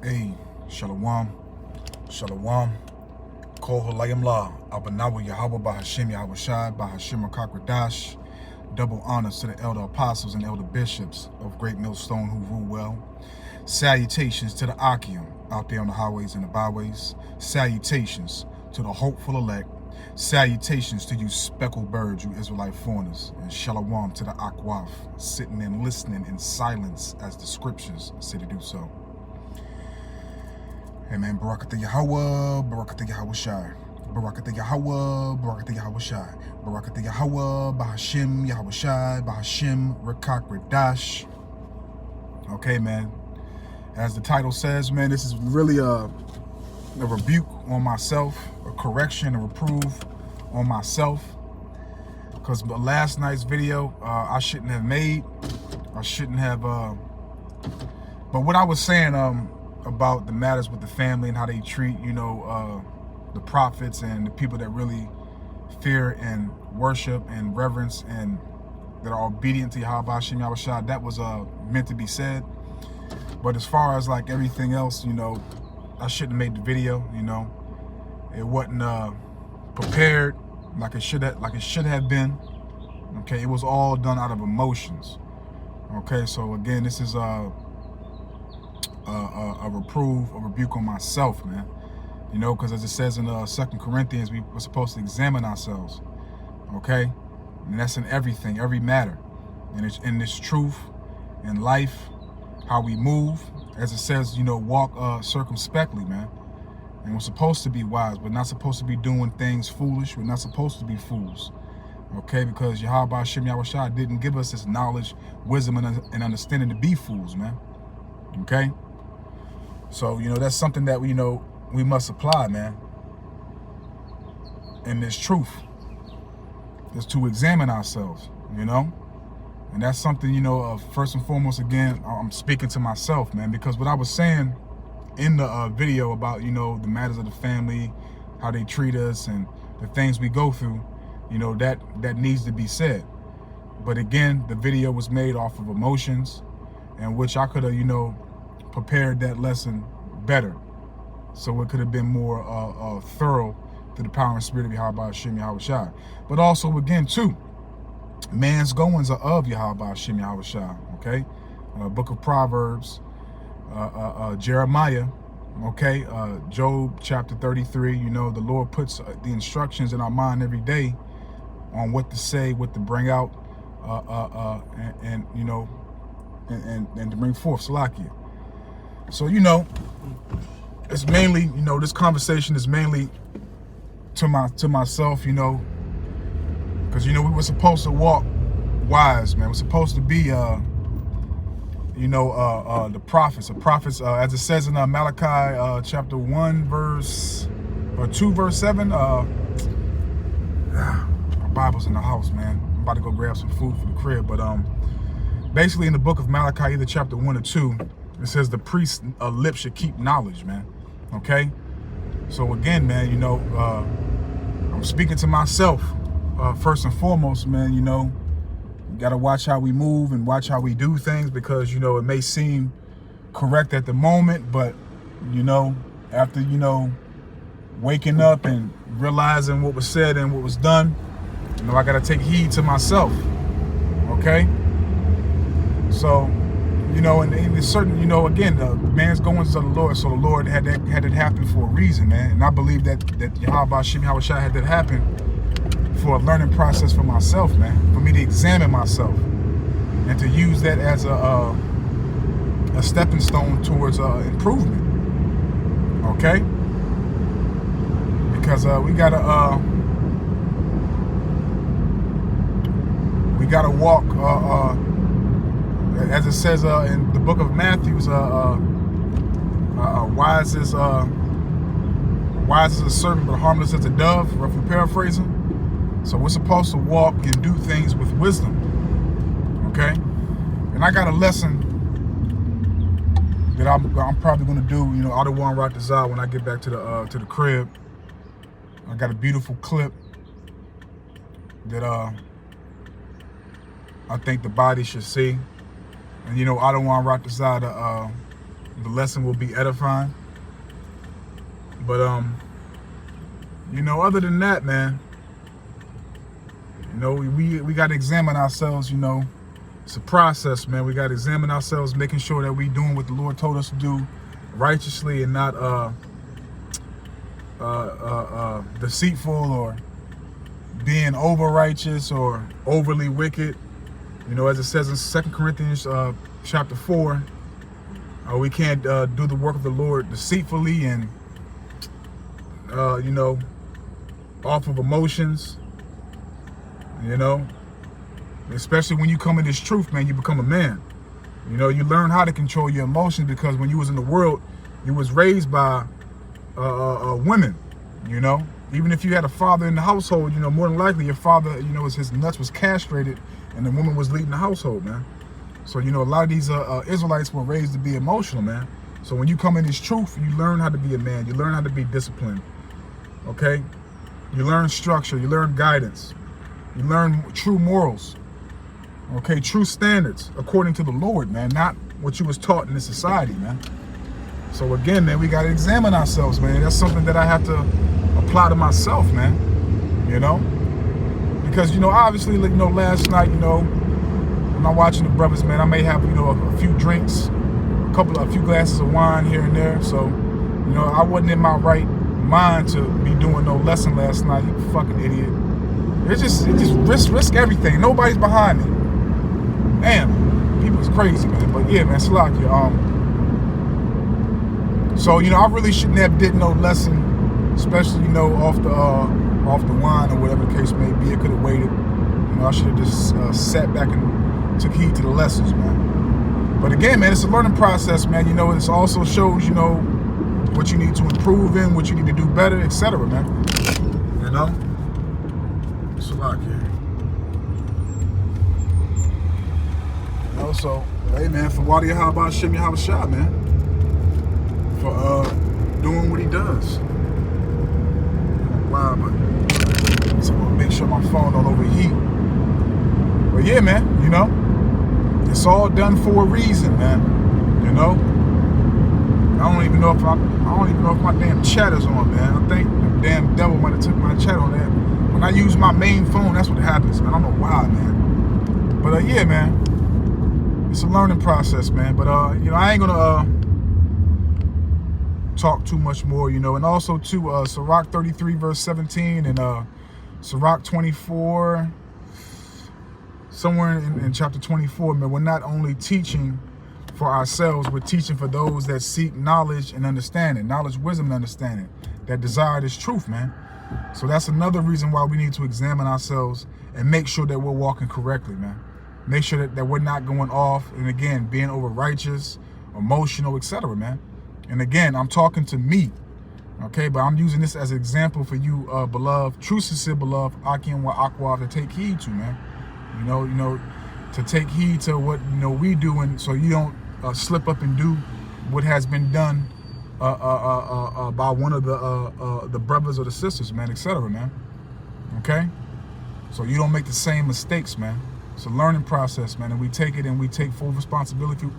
Hey, Shalom, Shalom, Kol Halayim La, Abanawa Yahweh Bahashim Yahweh Shai, Bahashim Rakakwadash. Double honors to the elder apostles and elder bishops of Great Millstone who rule well. Salutations to the Akim out there on the highways and the byways. Salutations to the hopeful elect. Salutations to you speckled birds, you Israelite foreigners. And Shalom to the Akwaf, sitting and listening in silence as the scriptures say to do so. Amen. Barakatah Yahweh, Barakatah Yahweh Shai. Barakatah Yahweh, Barakatah Yahweh Shai. Barakatah Yahweh, Bahashim Yahweh Shai, Bahashim Rakakwadash. Okay, man. As the title says, man, this is really a rebuke on myself, a correction, a reprove on myself. Because last night's video, I shouldn't have made. I shouldn't have. But what I was saying, about the matters with the family and how they treat, the prophets and the people that really fear and worship and reverence and that are obedient to Yahweh Hashem Yahweh Shai, that was meant to be said. But as far as like everything else, I shouldn't have made the video. It wasn't prepared like it should have been. Okay, it was all done out of emotions. Okay, so again, this is a reprove, a rebuke on myself, man. Because as it says in 2 Corinthians, we're supposed to examine ourselves, okay? And that's in everything, every matter. And it's in this truth, in life, how we move. As it says, walk circumspectly, man. And we're supposed to be wise. We're not supposed to be doing things foolish. We're not supposed to be fools, okay? Because Yahweh Hashem Yahweh Shai didn't give us this knowledge, wisdom, and understanding to be fools, man, okay? So, that's something that, we must apply, man. And this truth is to examine ourselves, And that's something, first and foremost, again, I'm speaking to myself, man, because what I was saying in the video about, the matters of the family, how they treat us and the things we go through, that needs to be said. But again, the video was made off of emotions, in which I could have, prepared that lesson better, so it could have been more thorough to the power and spirit of Yahweh Hashem Yahweh Shai. But also, again, too, man's goings are of Yahweh Hashem Yahweh Shai. Okay, Book of Proverbs, Jeremiah, okay, Job chapter 33. The Lord puts the instructions in our mind every day on what to say, what to bring out, and to bring forth Salakia. So, it's mainly, this conversation is mainly to myself, because, we were supposed to walk wise, man. We're supposed to be, the prophets. As it says in Malachi chapter 2 verse 7. My Bible's in the house, man. I'm about to go grab some food for the crib. But basically in the book of Malachi, either chapter 1 or 2, it says the priest's lips should keep knowledge, man. Okay? So again, man, I'm speaking to myself first and foremost, man. You got to watch how we move and watch how we do things, because, it may seem correct at the moment, but, after, waking up and realizing what was said and what was done, I got to take heed to myself. Okay? So, and it's certain, again, the man's going to the Lord, so the Lord had it happen for a reason, man. And I believe that Yahweh Hashem Yahweh Shai had that happen for a learning process for myself, man, for me to examine myself and to use that as a stepping stone towards improvement, okay? Because we gotta walk, as it says in the book of Matthew, wise as a serpent, but harmless as a dove, roughly paraphrasing. So we're supposed to walk and do things with wisdom, okay? And I got a lesson that I'm probably going to do, Adawan Ratazah, when I get back to the crib. I got a beautiful clip that I think the body should see. And I don't want Ratazah to the lesson will be edifying. But you know, other than that, man, you know, we got to examine ourselves. You know, it's a process, man. We got to examine ourselves, making sure that we doing what the Lord told us to do righteously and not deceitful or being over righteous or overly wicked. You know, as it says in 2 Corinthians chapter 4, we can't do the work of the Lord deceitfully and you know, off of emotions. You know, especially when you come in this truth, man, you become a man. You know, you learn how to control your emotions, because when you was in the world, you was raised by women. You know, even if you had a father in the household, you know, more than likely your father, you know, his nuts was castrated and the woman was leading the household, man. So, you know, a lot of these Israelites were raised to be emotional, man. So when you come in this truth, you learn how to be a man. You learn how to be disciplined, okay? You learn structure. You learn guidance. You learn true morals, okay? True standards according to the Lord, man, not what you was taught in this society, man. So again, man, we got to examine ourselves, man. That's something that I have to apply to myself, man, you know? Because, you know, obviously, like, you know, last night, you know, when I'm watching the brothers, man, I may have, you know, a few drinks, a few glasses of wine here and there. So, you know, I wasn't in my right mind to be doing no lesson last night, you fucking idiot. It just risk everything. Nobody's behind me. Damn, people's crazy, man. But yeah, man, Salakia. So, you know, I really shouldn't have did no lesson, especially, you know, off the wine or whatever the case may be. It could have waited. You know, I should have just sat back and took heed to the lessons, man. But again, man, it's a learning process, man. You know, it also shows, you know, what you need to improve in, what you need to do better, etc., man. You know? It's a lot here. You know, so, hey, man, for Wadi Yahweh Shem Yahweh Shah, man. For doing what he does. Wow, but so I'm gonna make sure my phone don't overheat. But yeah, man, you know, it's all done for a reason, man. You know, I don't even know if my damn chat is on, man. I think the damn devil might have took my chat on that. When I use my main phone, that's what happens, man. I don't know why, man. But yeah, man, it's a learning process, man. But you know, I ain't gonna talk too much more, you know. And also too, Sirach 33 verse 17 and Sirach 24, somewhere in chapter 24, man, we're not only teaching for ourselves, we're teaching for those that seek knowledge and understanding, knowledge, wisdom, and understanding, that desire this truth, man. So that's another reason why we need to examine ourselves and make sure that we're walking correctly, man. Make sure that we're not going off and, again, being over righteous, emotional, etc., man. And again, I'm talking to me, okay? But I'm using this as an example for you, beloved, true sincere beloved, Akim wa Akwa, to take heed to, man. You know, to take heed to what, you know, we do, and so you don't slip up and do what has been done by one of the brothers or the sisters, man, etc., man. Okay? So you don't make the same mistakes, man. It's a learning process, man, and we take it and we take full responsibility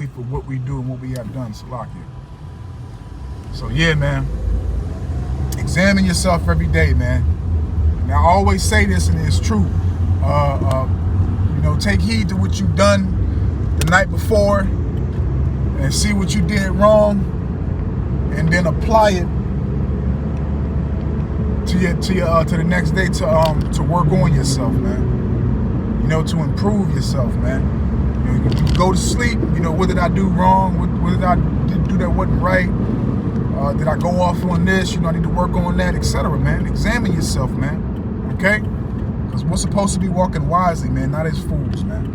for what we do and what we have done. Salakia. So yeah, man, examine yourself every day, man. And I always say this, and it's true. You know, take heed to what you've done the night before, and see what you did wrong, and then apply it to the next day to work on yourself, man. You know, to improve yourself, man. You know, you go to sleep, you know, what did I do wrong? What did I do that wasn't right? Did I go off on this? You know, I need to work on that, etc., man. Examine yourself, man. Okay? Because we're supposed to be walking wisely, man, not as fools, man.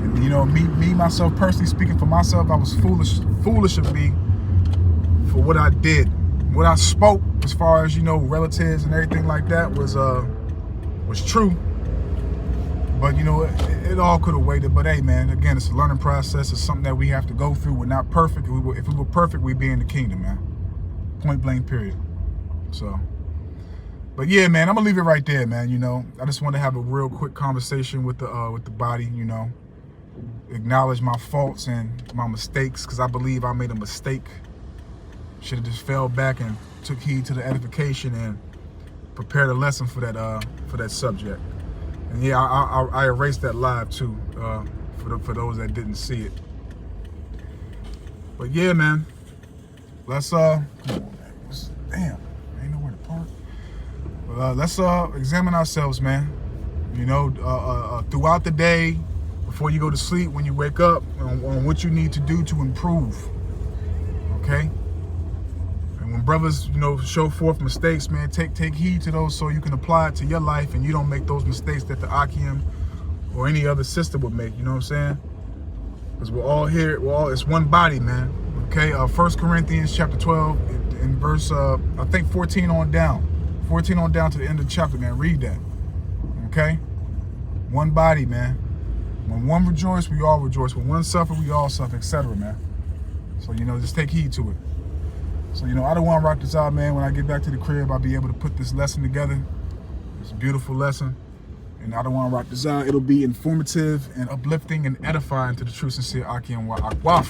And, you know, me myself, personally speaking for myself, I was foolish of me for what I did. What I spoke, as far as, you know, relatives and everything like that, was true. But, you know, it all could have waited. But, hey, man, again, it's a learning process. It's something that we have to go through. We're not perfect. If we were perfect, we'd be in the kingdom, man. Point blank, period. So, but, yeah, man, I'm going to leave it right there, man. You know, I just want to have a real quick conversation with the body, you know. acknowledge my faults and my mistakes, because I believe I made a mistake. Should have just fell back and took heed to the edification and prepared a lesson for that subject. And yeah, I erased that live too, for those that didn't see it. But yeah, man, let's come on, man. Damn, I ain't nowhere to park. But let's examine ourselves, man. You know, throughout the day, before you go to sleep, when you wake up, on what you need to do to improve. Okay. And when brothers, you know, show forth mistakes, man, take heed to those so you can apply it to your life and you don't make those mistakes that the Akim or any other sister would make. You know what I'm saying? Because we're all here. It's one body, man. Okay. 1 Corinthians chapter 12 in verse I think 14 on down to the end of the chapter, man. Read that. Okay. One body, man. When one rejoice, we all rejoice. When one suffer, we all suffer, etc., man. So, you know, just take heed to it. So, you know, I don't want to rock this out, man. When I get back to the crib, I'll be able to put this lesson together. It's a beautiful lesson. And I don't want to rock this out. It'll be informative and uplifting and edifying to the true, sincere Akim wa Akwaf.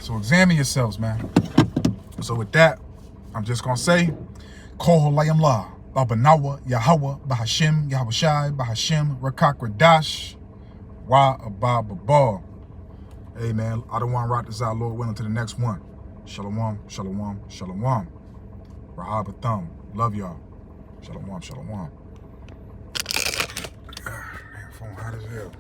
So examine yourselves, man. So with that, I'm just going to say, Kohol Layam La. Babanawa, Yahweh, Bahashim, Yahushai, Bahashim, Rakak Radash, Wa Abba. Hey, man, I don't want to rock this out, Lord willing, to the next one. Shalom, shalom, shalom. Rahab Thumb. Love y'all. Shalom, shalom. Man, phone hot as hell.